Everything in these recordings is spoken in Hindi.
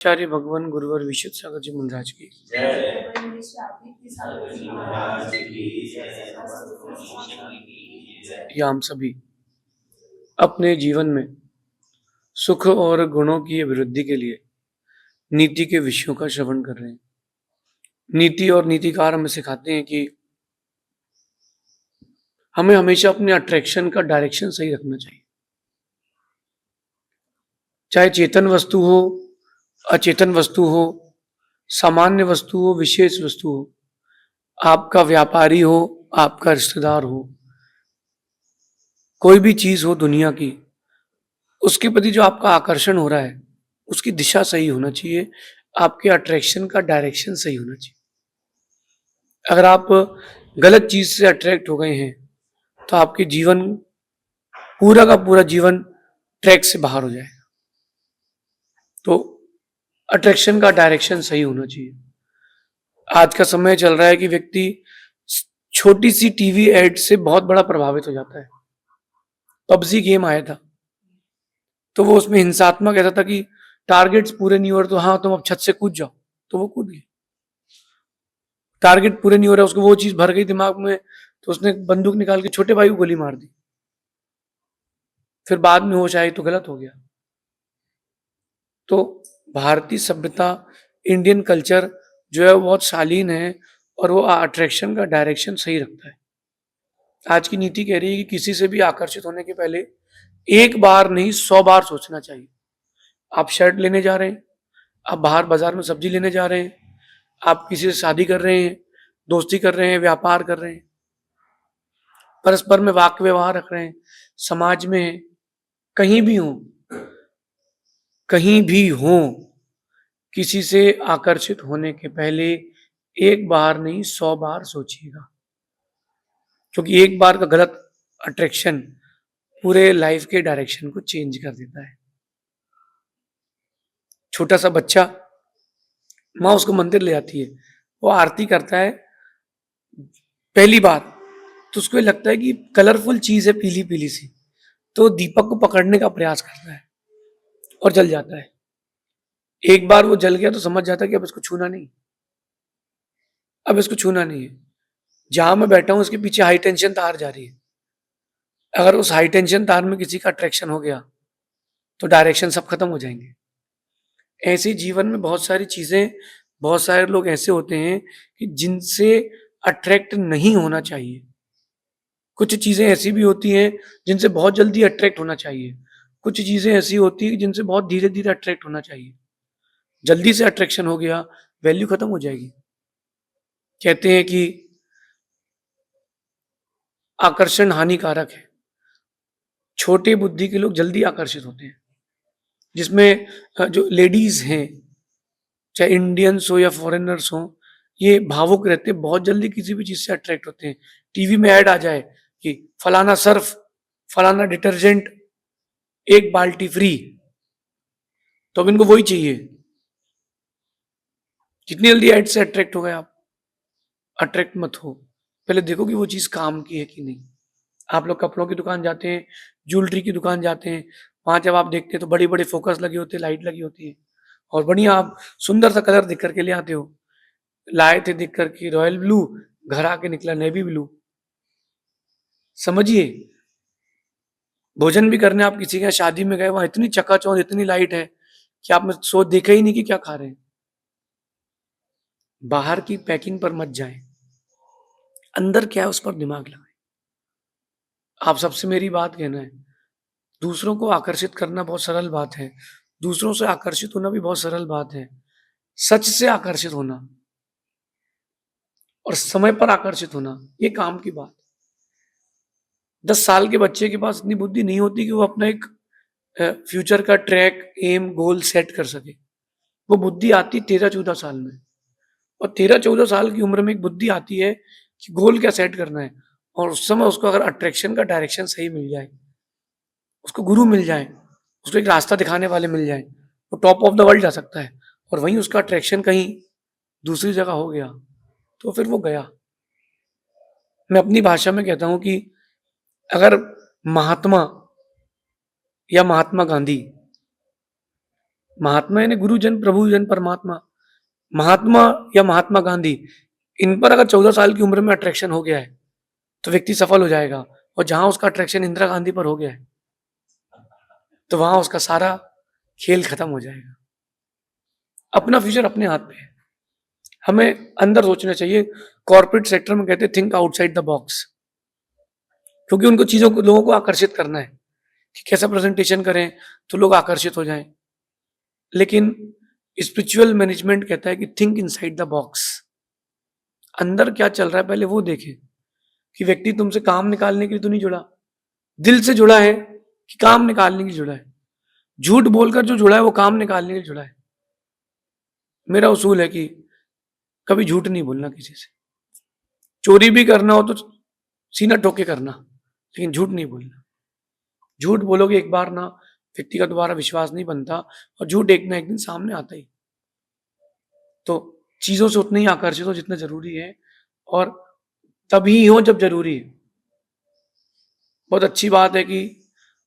आचार्य भगवान गुरुवर विशुद्ध सागर जी मुनिराज की या हम सभी अपने जीवन में सुख और गुणों की वृद्धि के लिए नीति के विषयों का श्रवण कर रहे हैं। नीति और नीतिकार हमें सिखाते हैं कि हमें हमेशा अपने अट्रैक्शन का डायरेक्शन सही रखना चाहिए, चाहे चेतन वस्तु हो, अचेतन वस्तु हो, सामान्य वस्तु हो, विशेष वस्तु हो, आपका व्यापारी हो, आपका रिश्तेदार हो, कोई भी चीज हो दुनिया की, उसके प्रति जो आपका आकर्षण हो रहा है उसकी दिशा सही होना चाहिए, आपके अट्रैक्शन का डायरेक्शन सही होना चाहिए। अगर आप गलत चीज से अट्रैक्ट हो गए हैं तो आपके जीवन, पूरा का पूरा जीवन ट्रैक से बाहर हो जाएगा। तो अट्रैक्शन का डायरेक्शन सही होना चाहिए। आज का समय चल रहा है कि व्यक्ति छोटी सी टीवी एड से बहुत बड़ा प्रभावित हो जाता है। पबजी गेम आया था तो वो उसमें हिंसात्मक ऐसा था कि टारगेट्स पूरे नहीं हो रहे तो हाँ तुम अब छत से कूद जाओ, तो वो कूद गए। टारगेट पूरे नहीं हो रहा, उसको वो चीज भर गई दिमाग में तो उसने बंदूक निकाल के छोटे भाई को गोली मार दी। फिर बाद में होश आई तो गलत हो गया। तो भारतीय सभ्यता, इंडियन कल्चर जो है वो बहुत शालीन है और वो अट्रैक्शन का डायरेक्शन सही रखता है। आज की नीति कह रही है कि किसी से भी आकर्षित होने के पहले एक बार नहीं 100 बार सोचना चाहिए। आप शर्ट लेने जा रहे हैं, आप बाहर बाजार में सब्जी लेने जा रहे हैं, आप किसी से शादी कर रहे हैं, दोस्ती कर रहे हैं, व्यापार कर रहे हैं, परस्पर में वाक्य व्यवहार रख रहे हैं, समाज में कहीं भी हो, कहीं भी हो, किसी से आकर्षित होने के पहले एक बार नहीं 100 बार सोचिएगा, क्योंकि एक बार का गलत अट्रैक्शन पूरे लाइफ के डायरेक्शन को चेंज कर देता है। छोटा सा बच्चा, माँ उसको मंदिर ले जाती है, वो आरती करता है, पहली बात तो उसको लगता है कि कलरफुल चीज है पीली पीली सी, तो दीपक को पकड़ने का प्रयास करता है और जल जाता है। एक बार वो जल गया तो समझ जाता है कि अब इसको छूना नहीं, अब इसको छूना नहीं है। जहां मैं बैठा हूं उसके पीछे हाई टेंशन तार जा रही है, अगर उस हाई टेंशन तार में किसी का अट्रैक्शन हो गया तो डायरेक्शन सब खत्म हो जाएंगे। ऐसे जीवन में बहुत सारी चीजें, बहुत सारे लोग ऐसे होते हैं कि जिनसे अट्रैक्ट नहीं होना चाहिए। कुछ चीजें ऐसी भी होती हैं जिनसे बहुत जल्दी अट्रैक्ट होना चाहिए, कुछ चीजें ऐसी होती है जिनसे बहुत धीरे धीरे अट्रैक्ट होना चाहिए। जल्दी से अट्रैक्शन हो गया, वैल्यू खत्म हो जाएगी। कहते हैं कि आकर्षण हानिकारक है, छोटे बुद्धि के लोग जल्दी आकर्षित होते हैं, जिसमें जो लेडीज हैं, चाहे इंडियंस हो या फॉरेनर्स हो, ये भावुक रहते हैं, बहुत जल्दी किसी भी चीज से अट्रैक्ट होते हैं। टीवी में ऐड आ जाए कि फलाना सर्फ, फलाना डिटर्जेंट, एक बाल्टी फ्री, तो अब इनको वही चाहिए। जितनी जल्दी ऐड से अट्रैक्ट हो गए आप, अट्रैक्ट मत हो, पहले देखो कि वो चीज काम की है कि नहीं। आप लोग कपड़ों की दुकान जाते हैं, ज्वेलरी की दुकान जाते हैं, वहां जब आप देखते हैं तो बड़ी बड़ी फोकस लगी होती है, लाइट लगी होती है, और बढ़िया आप सुंदर सा कलर दिख करके ले आते हो। लाए थे दिख करके रॉयल ब्लू, घर आके निकला नेवी ब्लू। समझिए, भोजन भी करने आप किसी के शादी में गए, वहां इतनी चकाचौंध, इतनी लाइट है कि आप में सोच देखा ही नहीं कि क्या खा रहे हैं। बाहर की पैकिंग पर मत जाएं, अंदर क्या है उस पर दिमाग लगाएं। आप सबसे मेरी बात कहना है, दूसरों को आकर्षित करना बहुत सरल बात है, दूसरों से आकर्षित होना भी बहुत सरल बात है। सच से आकर्षित होना और समय पर आकर्षित होना, ये काम की बात। 10 साल के बच्चे के पास इतनी बुद्धि नहीं होती कि वो अपना एक फ्यूचर का ट्रैक, एम, गोल सेट कर सके। वो बुद्धि आती 13-14 साल में, और 13-14 साल की उम्र में एक बुद्धि आती है कि गोल क्या सेट करना है। और उस समय उसको अगर अट्रैक्शन का डायरेक्शन सही मिल जाए, उसको गुरु मिल जाए, उसको एक रास्ता दिखाने वाले मिल जाए, वो टॉप ऑफ द वर्ल्ड जा सकता है। और वहीं उसका अट्रैक्शन कहीं दूसरी जगह हो गया तो फिर वो गया। मैं अपनी भाषा में कहता हूं कि अगर महात्मा या महात्मा गांधी महात्मा यानी गुरुजन, प्रभुजन, परमात्मा। महात्मा या महात्मा गांधी, इन पर अगर 14 साल की उम्र में अट्रैक्शन हो गया है तो व्यक्ति सफल हो जाएगा, और जहां उसका अट्रैक्शन इंदिरा गांधी पर हो गया है तो वहां उसका सारा खेल खत्म हो जाएगा। अपना फ्यूचर अपने हाथ में है, हमें अंदर सोचना चाहिए। कॉर्पोरेट सेक्टर में कहते हैं थिंक आउटसाइड द बॉक्स, क्योंकि उनको चीजों को, लोगों को आकर्षित करना है कि कैसा प्रेजेंटेशन करें तो लोग आकर्षित हो जाएं। लेकिन स्पिरिचुअल मैनेजमेंट कहता है कि थिंक इनसाइड द बॉक्स, अंदर क्या चल रहा है पहले वो देखें, कि व्यक्ति तुमसे काम निकालने के लिए तो नहीं जुड़ा, दिल से जुड़ा है कि काम निकालने के लिए जुड़ा है। झूठ बोलकर जो जुड़ा है वो काम निकालने के लिए जुड़ा है। मेरा उसूल है कि कभी झूठ नहीं बोलना किसी से, चोरी भी करना हो तो सीना ठोक के करना, लेकिन झूठ नहीं बोलना। झूठ बोलोगे एक बार ना, व्यक्ति का दोबारा विश्वास नहीं बनता, और झूठ एक ना एक दिन सामने आता ही। तो चीजों से उतना ही आकर्षित हो जितना जरूरी है, और तभी हो जब जरूरी है। बहुत अच्छी बात है कि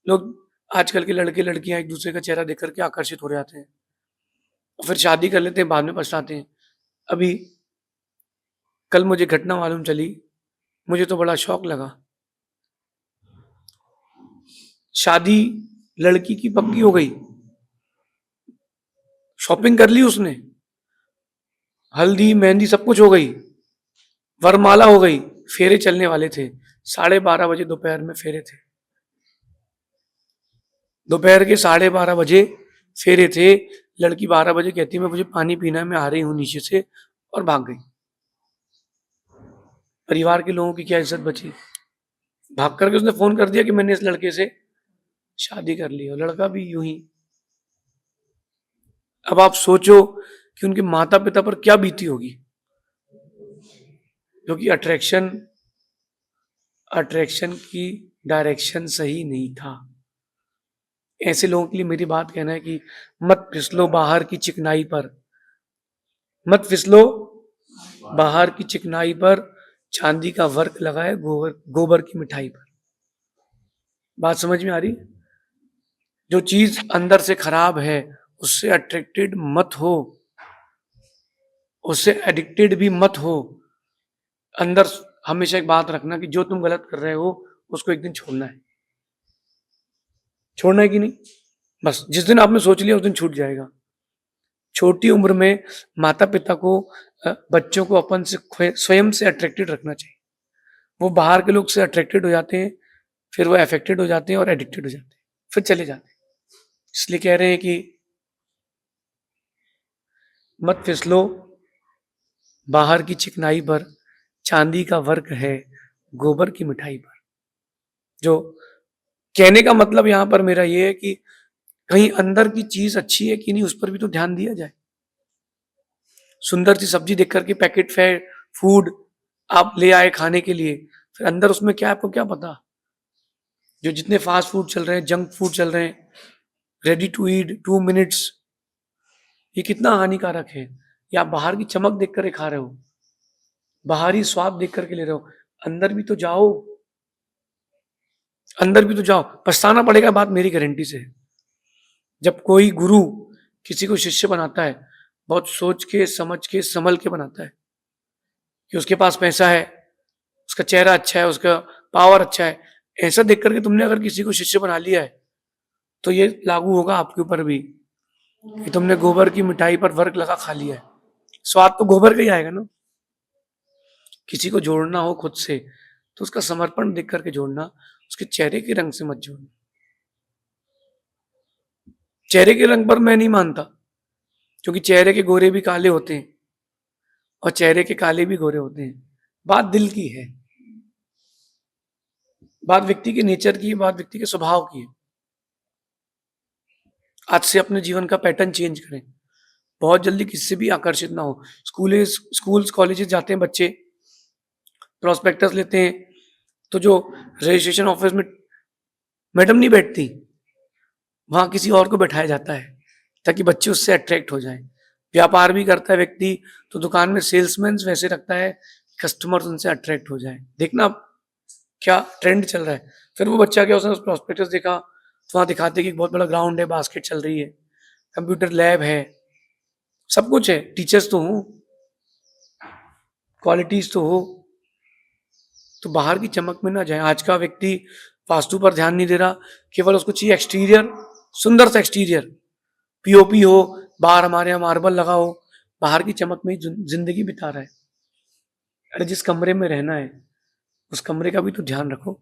लोग, आजकल के लड़के लड़कियां एक दूसरे का चेहरा देख करके आकर्षित हो जाते हैं, और फिर शादी कर लेते हैं, बाद में पछताते हैं। अभी कल मुझे घटना मालूम चली, मुझे तो बड़ा शौक लगा। शादी लड़की की पक्की हो गई, शॉपिंग कर ली उसने, हल्दी मेहंदी सब कुछ हो गई, वरमाला हो गई, फेरे चलने वाले थे। 12:30 बजे दोपहर में फेरे थे, दोपहर के 12:30 बजे फेरे थे। लड़की 12 बजे कहती मैं मुझे पानी पीना है, मैं आ रही हूं नीचे से, और भाग गई। परिवार के लोगों की क्या इज्जत बची? भाग करके उसने फोन कर दिया कि मैंने इस लड़के से शादी कर ली, और लड़का भी यूं ही। अब आप सोचो कि उनके माता पिता पर क्या बीती होगी, क्योंकि अट्रैक्शन की डायरेक्शन सही नहीं था। ऐसे लोगों के लिए मेरी बात कहना है कि मत फिसलो बाहर की चिकनाई पर, मत फिसलो बाहर की चिकनाई पर, चांदी का वर्क लगा है गोबर की मिठाई पर। बात समझ में आ रही? जो चीज अंदर से खराब है उससे अट्रैक्टेड मत हो, उससे एडिक्टेड भी मत हो। अंदर हमेशा एक बात रखना कि जो तुम गलत कर रहे हो उसको एक दिन छोड़ना है। छोड़ना है कि नहीं? बस जिस दिन आपने सोच लिया उस दिन छूट जाएगा। छोटी उम्र में माता पिता को बच्चों को अपन से स्वयं से अट्रैक्टेड रखना चाहिए। वो बाहर के लोग से अट्रैक्टेड हो जाते हैं, फिर वो अफेक्टेड हो जाते हैं और एडिक्टेड हो जाते हैं, फिर चले जाते हैं। इसलिए कह रहे हैं कि मत फिसलो बाहर की चिकनाई पर, चांदी का वर्क है गोबर की मिठाई पर। जो कहने का मतलब यहां पर मेरा ये है कि कहीं अंदर की चीज अच्छी है कि नहीं उस पर भी तो ध्यान दिया जाए। सुंदर सी सब्जी देख करके पैकेट फूड आप ले आए खाने के लिए, फिर अंदर उसमें क्या है आपको क्या पता? जो जितने फास्ट फूड चल रहे हैं, जंक फूड चल रहे हैं, रेडी टू ईट 2 मिनट्स, ये कितना हानिकारक है। या आप बाहर की चमक देख कर खा रहे हो, बाहरी स्वाद देख करके ले रहे हो, अंदर भी तो जाओ, अंदर भी तो जाओ। पछताना पड़ेगा, बात मेरी गारंटी से है। जब कोई गुरु किसी को शिष्य बनाता है, बहुत सोच के समझ के संभल के बनाता है, कि उसके पास पैसा है, उसका चेहरा अच्छा है, उसका पावर अच्छा है। ऐसा देख करके तुमने अगर किसी को शिष्य बना लिया है तो ये लागू होगा आपके ऊपर भी, कि तुमने गोबर की मिठाई पर वर्क लगा खा लिया है। स्वाद तो गोबर का ही आएगा ना। किसी को जोड़ना हो खुद से तो उसका समर्पण देख करके जोड़ना, उसके चेहरे के रंग से मत जोड़ना। चेहरे के रंग पर मैं नहीं मानता, क्योंकि चेहरे के गोरे भी काले होते हैं और चेहरे के काले भी गोरे होते हैं। बात दिल की है, बात व्यक्ति के नेचर की है, बात व्यक्ति के स्वभाव की है। आज से अपने जीवन का पैटर्न चेंज करें, बहुत जल्दी किससे भी आकर्षित ना हो। स्कूल्स कॉलेजेस जाते हैं बच्चे, प्रोस्पेक्टस लेते हैं, तो जो रजिस्ट्रेशन ऑफिस में मैडम नहीं बैठती, वहां किसी और को बैठाया जाता है ताकि बच्चे उससे अट्रैक्ट हो जाएं। व्यापार भी करता है व्यक्ति तो दुकान में सेल्समैन वैसे रखता है कस्टमर्स उनसे अट्रैक्ट हो जाए। देखना क्या ट्रेंड चल रहा है। फिर वो बच्चा क्या, उसने उस प्रोस्पेक्टस देखा तो वहां दिखाते कि बहुत बड़ा ग्राउंड है, बास्केट चल रही है, कंप्यूटर लैब है, सब कुछ है, टीचर्स तो हो, क्वालिटीज तो हो, तो बाहर की चमक में ना जाए। आज का व्यक्ति वास्तु पर ध्यान नहीं दे रहा, केवल उसको चाहिए एक्सटीरियर, सुंदर सा एक्सटीरियर, पीओपी हो, बाहर हमारे यहाँ मार्बल लगा हो, बाहर की चमक में जिंदगी बिता रहा है। अरे जिस कमरे में रहना है उस कमरे का भी तो ध्यान रखो।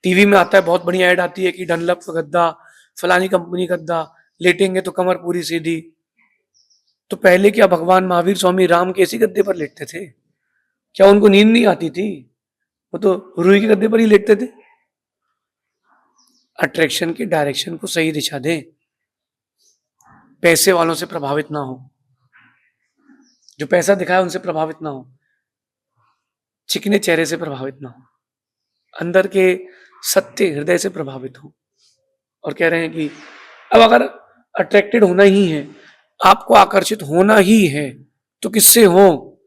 टीवी में आता है, बहुत बढ़िया ऐड आती है कि डनलप गद्दा, फलानी कंपनी गद्दा, लेटेंगे तो कमर पूरी सीधी। तो पहले क्या भगवान महावीर स्वामी राम के इसी गद्दे पर लेटते थे? क्या उनको नींद नहीं आती थी? वो तो रुई के गद्दे पर ही लेटते थे। अट्रैक्शन की डायरेक्शन को सही दिशा दें, पैसे वालों से प्रभावित ना हो, जो पैसा दिखाए उनसे प्रभावित ना हो, चिकने चेहरे से प्रभावित ना हो, अंदर के सत्य हृदय से प्रभावित हो। और कह रहे हैं कि अब अगर अट्रैक्टेड होना ही है, आपको आकर्षित होना ही है, तो किससे हो?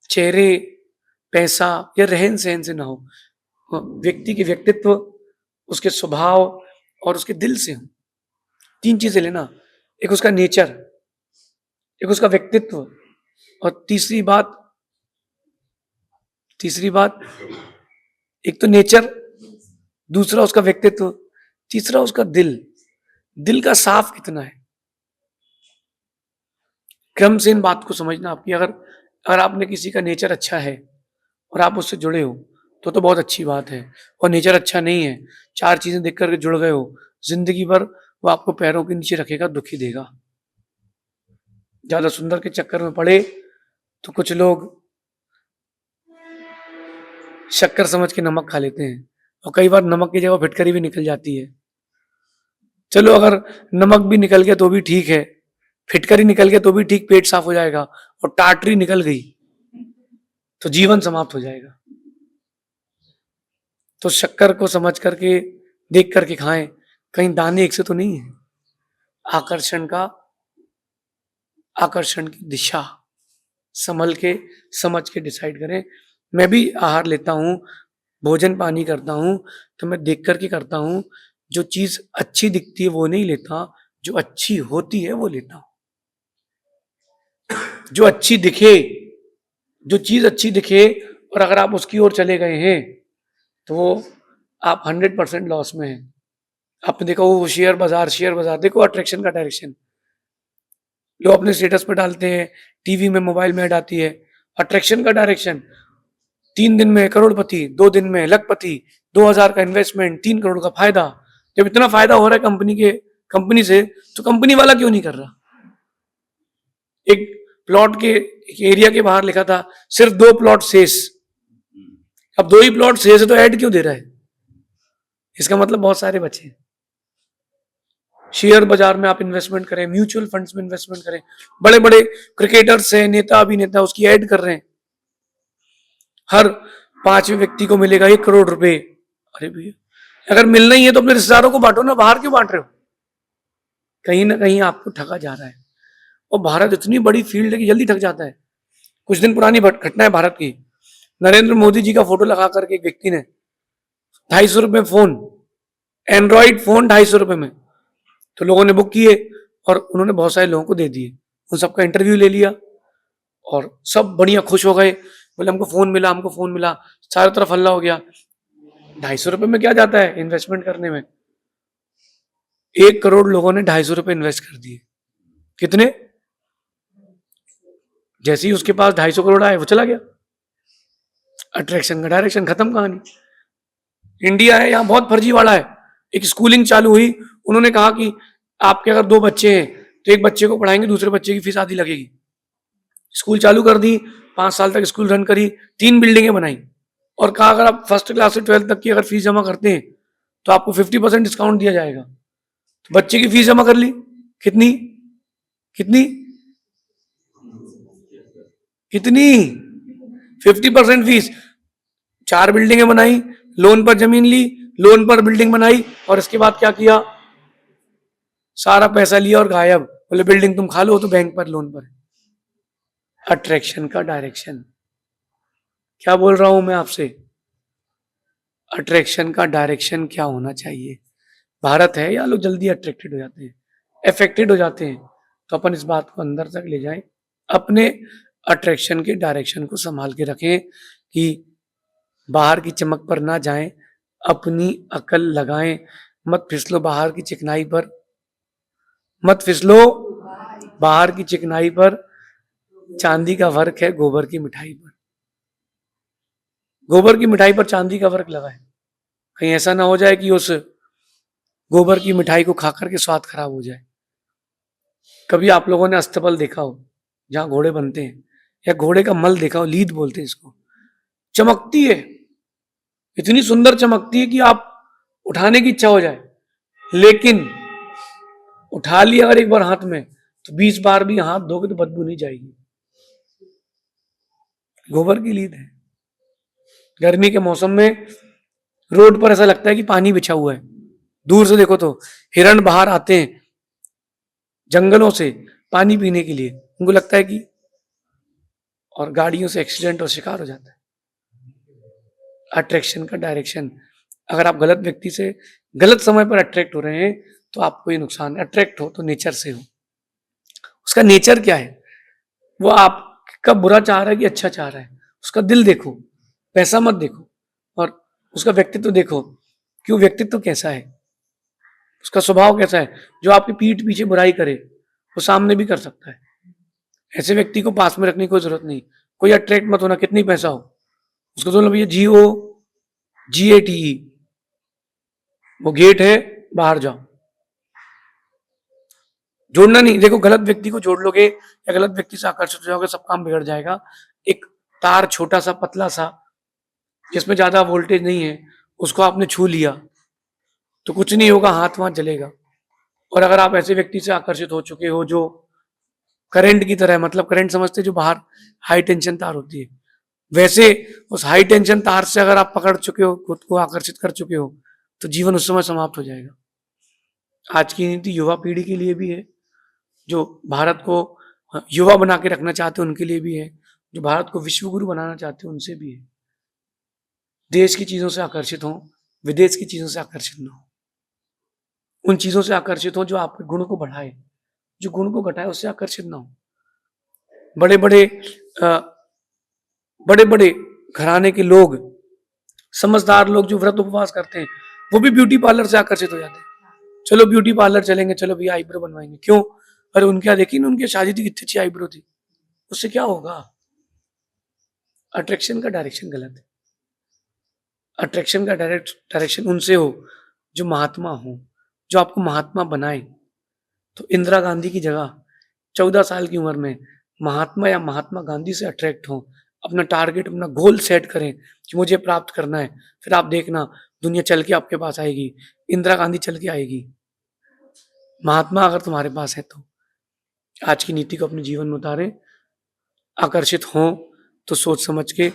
चेहरे, पैसा या रहन सहन से ना हो, व्यक्ति के व्यक्तित्व, उसके स्वभाव और उसके दिल से हो। 3 चीजें लेना, एक उसका नेचर, एक उसका व्यक्तित्व, और तीसरी बात एक तो नेचर, दूसरा उसका व्यक्तित्व, तीसरा उसका दिल का साफ कितना है। क्रम से इन बात को समझना आपकी। अगर आपने किसी का नेचर अच्छा है और आप उससे जुड़े हो तो बहुत अच्छी बात है, और नेचर अच्छा नहीं है, 4 चीजें देख करके जुड़ गए हो, जिंदगी भर वो आपको पैरों के नीचे रखेगा, दुखी देगा। ज्यादा सुंदर के चक्कर में पड़े तो कुछ लोग शक्कर समझ के नमक खा लेते हैं, और कई बार नमक की जगह फिटकरी भी निकल जाती है। चलो अगर नमक भी निकल गया तो भी ठीक है, फिटकरी निकल गया तो भी ठीक, पेट साफ हो जाएगा, और टाटरी निकल गई तो जीवन समाप्त हो जाएगा। तो शक्कर को समझ करके, देख करके खाएं, कहीं दाने एक से तो नहीं है। आकर्षण की दिशा संभल के, समझ के डिसाइड करें। मैं भी आहार लेता हूं, भोजन पानी करता हूं, तो मैं देख करके करता हूं। जो चीज अच्छी दिखती है वो नहीं लेता, जो अच्छी होती है वो लेता हूं। जो अच्छी दिखे, जो चीज अच्छी दिखे, और अगर आप उसकी ओर चले गए हैं तो आप 100% लॉस में हैं। आपने देखा वो शेयर बाजार देखो, अट्रैक्शन का डायरेक्शन। लोग अपने स्टेटस पर डालते हैं, टीवी में, मोबाइल में ऐड आती है, अट्रैक्शन का डायरेक्शन। 3 दिन में करोड़पति, 2 दिन में लखपति, 2000 का इन्वेस्टमेंट, 3 करोड़ का फायदा। जब इतना फायदा हो रहा है कंपनी से, तो कंपनी वाला क्यों नहीं कर रहा? एक प्लॉट के एक एरिया के बाहर लिखा था सिर्फ 2 प्लॉट शेष। अब 2 ही प्लॉट शेष है तो ऐड क्यों दे रहा है? इसका मतलब बहुत सारे बचे। शेयर बाजार में आप इन्वेस्टमेंट करें, म्यूचुअल फंड्स में इन्वेस्टमेंट करें, बड़े बड़े क्रिकेटर्स हैं, नेता अभिनेता, उसकी ऐड कर रहे हैं, हर 5वें व्यक्ति को मिलेगा 1 करोड़ रुपए। अरे भैया, अगर मिलना ही है तो अपने रिश्तेदारों को बांटो ना, बाहर क्यों बांट रहे हो? कहीं ना कहीं आपको ठगा जा रहा है। और भारत इतनी बड़ी फील्ड है कि जल्दी ठग जाता है। कुछ दिन पुरानी घटना है भारत की, नरेंद्र मोदी जी का फोटो लगा करके एक व्यक्ति ने 250 रुपए फोन, एंड्रॉइड फोन 250 रुपए में, तो लोगों ने बुक किए और उन्होंने बहुत सारे लोगों को दे दिए। उन सबका इंटरव्यू ले लिया और सब बढ़िया खुश हो गए, बोले हमको फोन मिला, चारों तरफ हल्ला हो गया। 250 रुपए में क्या जाता है इन्वेस्टमेंट करने में? 1 करोड़ लोगों ने 250 रुपए इन्वेस्ट कर दिए। कितने? जैसे ही उसके पास 250 करोड़ आए वो चला गया। अट्रैक्शन का डायरेक्शन, खत्म कहानी। इंडिया है, यहाँ बहुत फर्जीवाड़ा है। एक स्कूलिंग चालू हुई, उन्होंने कहा कि आपके अगर 2 बच्चे हैं तो एक बच्चे को पढ़ाएंगे, दूसरे बच्चे की फीस आधी लगेगी। स्कूल चालू कर दी, 5 साल तक स्कूल रन करी, 3 बिल्डिंगें बनाई, और कहा अगर आप फर्स्ट क्लास से 12th तक की अगर फीस जमा करते हैं तो आपको 50% डिस्काउंट दिया जाएगा। तो बच्चे की फीस जमा कर ली, कितनी कितनी कितनी 50% फीस। 4 बिल्डिंगें बनाई, लोन पर जमीन ली, लोन पर बिल्डिंग बनाई, और इसके बाद क्या किया? सारा पैसा लिया और गायब। बोले बिल्डिंग तुम खा लो, तो बैंक पर लोन पर। अट्रैक्शन का डायरेक्शन। क्या बोल रहा हूं मैं आपसे? अट्रैक्शन का डायरेक्शन क्या होना चाहिए? भारत है, या लोग जल्दी अट्रैक्टेड हो जाते हैं। अफेक्टेड हो जाते हैं, तो अपन इस बात को अंदर तक ले जाएं, अपने अट्रैक्शन के डायरेक्शन को संभाल के रखें कि बाहर की चमक पर ना जाएं, अपनी अकल लगाएं, मत फिसलो बाहर की चिकनाई पर, मत फिसलो बाहर की चिकनाई पर, चांदी का फर्क है गोबर की मिठाई पर। गोबर की मिठाई पर चांदी का फर्क लगा है, कहीं ऐसा ना हो जाए कि उस गोबर की मिठाई को खाकर के स्वाद खराब हो जाए। कभी आप लोगों ने अस्तबल देखा हो जहां घोड़े बनते हैं, या घोड़े का मल देखा हो, लीद बोलते हैं इसको, चमकती है, इतनी सुंदर चमकती है कि आप उठाने की इच्छा हो जाए, लेकिन उठा लिया अगर एक बार हाथ में तो 20 बार भी हाथ धोगे तो बदबू नहीं जाएगी। गोबर की लीद है। गर्मी के मौसम में रोड पर ऐसा लगता है कि पानी बिछा हुआ है, दूर से देखो तो हिरण बाहर आते हैं जंगलों से पानी पीने के लिए, उनको लगता है कि, और गाड़ियों से एक्सीडेंट और शिकार हो जाता है। अट्रैक्शन का डायरेक्शन, अगर आप गलत व्यक्ति से गलत समय पर अट्रैक्ट हो रहे हैं तो आपको ये नुकसान है। अट्रैक्ट हो तो नेचर से हो, उसका नेचर क्या है, वो आपका बुरा चाह रहा है कि अच्छा चाह रहा है, उसका दिल देखो, पैसा मत देखो, और उसका व्यक्तित्व देखो कि वो व्यक्तित्व कैसा है, उसका स्वभाव कैसा है। जो आपकी पीठ पीछे बुराई करे वो सामने भी कर सकता है, ऐसे व्यक्ति को पास में रखने की कोई जरूरत नहीं। कोई अट्रैक्ट मत होना, कितनी पैसा हो, उसको तो भैया GOGATE, वो गेट है, बाहर जाओ, जोड़ना नहीं। देखो गलत व्यक्ति को जोड़ लोगे या गलत व्यक्ति से आकर्षित हो जाओगे, सब काम बिगड़ जाएगा। एक तार छोटा सा पतला सा जिसमें ज्यादा वोल्टेज नहीं है, उसको आपने छू लिया तो कुछ नहीं होगा, हाथ वहां जलेगा। और अगर आप ऐसे व्यक्ति से आकर्षित हो चुके हो जो करंट की तरह है, मतलब करंट समझते जो बाहर हाई टेंशन तार होती है, वैसे उस हाई टेंशन तार से अगर आप पकड़ चुके हो, खुद को आकर्षित कर चुके हो, तो जीवन उस समय समाप्त हो जाएगा। आज की नीति युवा पीढ़ी के लिए भी है, जो भारत को युवा बना के रखना चाहते हैं उनके लिए भी है, जो भारत को विश्व गुरु बनाना चाहते हैं उनसे भी है। देश की चीजों से आकर्षित हो, विदेश की चीजों से आकर्षित न हो। उन चीजों से आकर्षित हो जो आपके गुण को बढ़ाए, जो गुण को घटाए उससे आकर्षित ना हो। बड़े बड़े घराने के लोग, समझदार लोग जो व्रत उपवास करते हैं, वो भी ब्यूटी पार्लर से आकर्षित हो जाते हैं। चलो ब्यूटी पार्लर चलेंगे, चलो भैया आईब्रो बनवाएंगे, क्यों? अरे उनके यहाँ देखी ना, उनकी शादी थी, कितनी अच्छी आईब्रो थी, उससे क्या होगा? अट्रैक्शन का डायरेक्शन गलत है। अट्रैक्शन का डायरेक्शन उनसे हो जो महात्मा हो, जो आपको महात्मा बनाए। तो इंदिरा गांधी की जगह 14 साल की उम्र में महात्मा या महात्मा गांधी से अट्रैक्ट हो, अपना टारगेट, अपना गोल सेट करें कि मुझे प्राप्त करना है, फिर आप देखना दुनिया चल के आपके पास आएगी, इंदिरा गांधी चल के आएगी। महात्मा अगर तुम्हारे पास है तो आज की नीति को अपने जीवन में उतारें। आकर्षित हों तो सोच समझ के,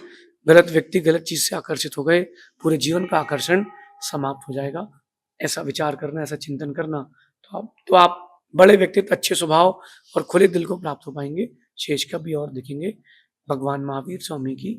गलत व्यक्ति गलत चीज से आकर्षित हो गए, पूरे जीवन का आकर्षण समाप्त हो जाएगा। ऐसा विचार करना, ऐसा चिंतन करना, तो आप बड़े व्यक्तित्व, अच्छे स्वभाव और खुले दिल को प्राप्त हो पाएंगे। शेष का भी और देखेंगे। भगवान महावीर स्वामी की